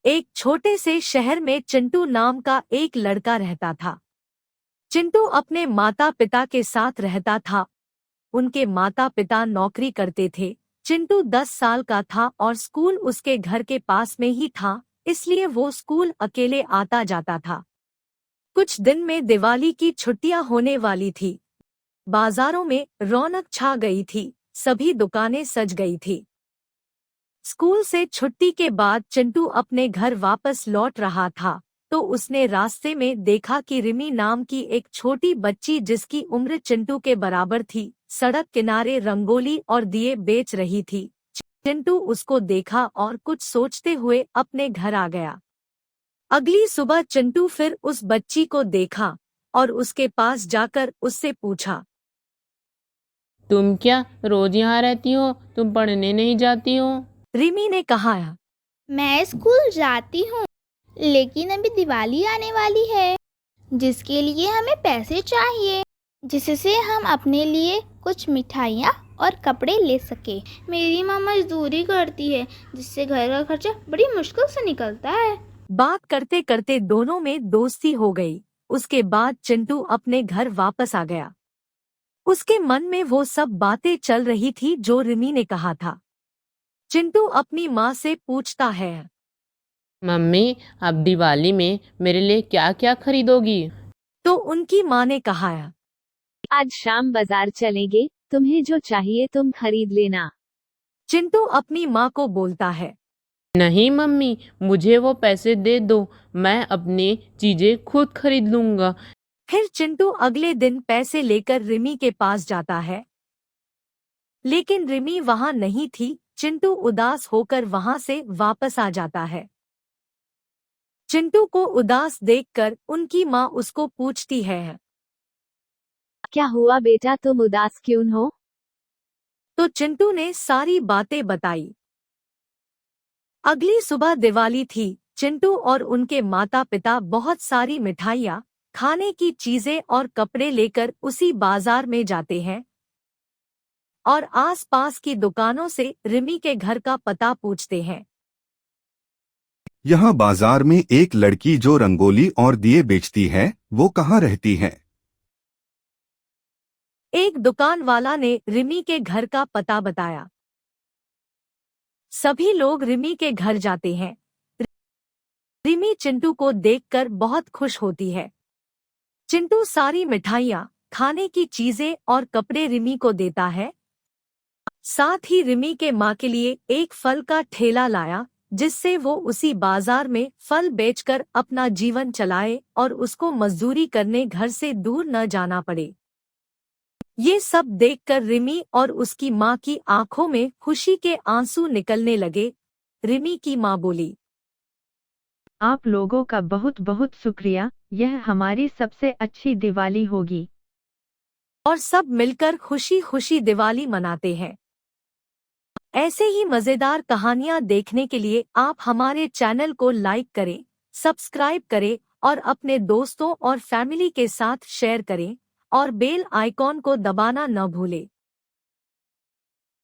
एक छोटे से शहर में चिंटू नाम का एक लड़का रहता था। चिंटू अपने माता पिता के साथ रहता था। उनके माता पिता नौकरी करते थे। चिंटू 10 साल का था और स्कूल उसके घर के पास में ही था, इसलिए वो स्कूल अकेले आता जाता था। कुछ दिन में दिवाली की छुट्टियां होने वाली थी। बाजारों में रौनक छा गई थी, सभी दुकानें सज गई थी। स्कूल से छुट्टी के बाद चिंटू अपने घर वापस लौट रहा था, तो उसने रास्ते में देखा कि रिमी नाम की एक छोटी बच्ची जिसकी उम्र चिंटू के बराबर थी, सड़क किनारे रंगोली और दिए बेच रही थी। चिंटू उसको देखा और कुछ सोचते हुए अपने घर आ गया। अगली सुबह चिंटू फिर उस बच्ची को देखा और उसके पास जाकर उससे पूछा, तुम क्या रोज यहाँ रहती हो? तुम पढ़ने नहीं जाती हो? रिमी ने कहा। मैं स्कूल जाती हूँ, लेकिन अभी दिवाली आने वाली है, जिसके लिए हमें पैसे चाहिए, जिससे हम अपने लिए कुछ मिठाइयाँ और कपड़े ले सके। मेरी माँ मजदूरी करती है, जिससे घर का खर्चा बड़ी मुश्किल से निकलता है। बात करते करते दोनों में दोस्ती हो गई। उसके बाद चिंटू अपने घर वापस आ गया। उसके मन में वो सब बातें चल रही थी जो रिमी ने कहा था। चिंटू अपनी माँ से पूछता है, मम्मी, अब दिवाली में मेरे लिए क्या क्या खरीदोगी? तो उनकी माँ ने कहा, आज शाम बाजार चलेंगे, तुम्हें जो चाहिए तुम खरीद लेना। चिंटू अपनी माँ को बोलता है। नहीं मम्मी, मुझे वो पैसे दे दो, मैं अपनी चीजें खुद खरीद लूंगा। फिर चिंटू अगले दिन पैसे लेकर रिमी के पास जाता है, लेकिन रिमी वहां नहीं थी। चिंटू उदास होकर वहां से वापस आ जाता है। चिंटू को उदास देखकर उनकी माँ उसको पूछती है, क्या हुआ बेटा, तुम उदास क्यों हो? तो चिंटू ने सारी बातें बताई। अगली सुबह दिवाली थी। चिंटू और उनके माता पिता बहुत सारी मिठाइयाँ, खाने की चीजें और कपड़े लेकर उसी बाजार में जाते हैं और आसपास की दुकानों से रिमी के घर का पता पूछते हैं। यहाँ बाजार में एक लड़की जो रंगोली और दिए बेचती है, वो कहाँ रहती है? एक दुकान वाला ने रिमी के घर का पता बताया। सभी लोग रिमी के घर जाते हैं। रिमी चिंटू को देखकर बहुत खुश होती है। चिंटू सारी मिठाइयाँ, खाने की चीजें और कपड़े रिमी को देता है। साथ ही रिमी के माँ के लिए एक फल का ठेला लाया, जिससे वो उसी बाजार में फल बेचकर अपना जीवन चलाए और उसको मजदूरी करने घर से दूर न जाना पड़े। ये सब देखकर रिमी और उसकी माँ की आंखों में खुशी के आंसू निकलने लगे। रिमी की माँ बोली, आप लोगों का बहुत बहुत शुक्रिया, यह हमारी सबसे अच्छी दिवाली होगी। और सब मिलकर खुशी खुशी दिवाली मनाते हैं। ऐसे ही मजेदार कहानियाँ देखने के लिए आप हमारे चैनल को लाइक करें, सब्सक्राइब करें और अपने दोस्तों और फैमिली के साथ शेयर करें और बेल आइकॉन को दबाना न भूलें।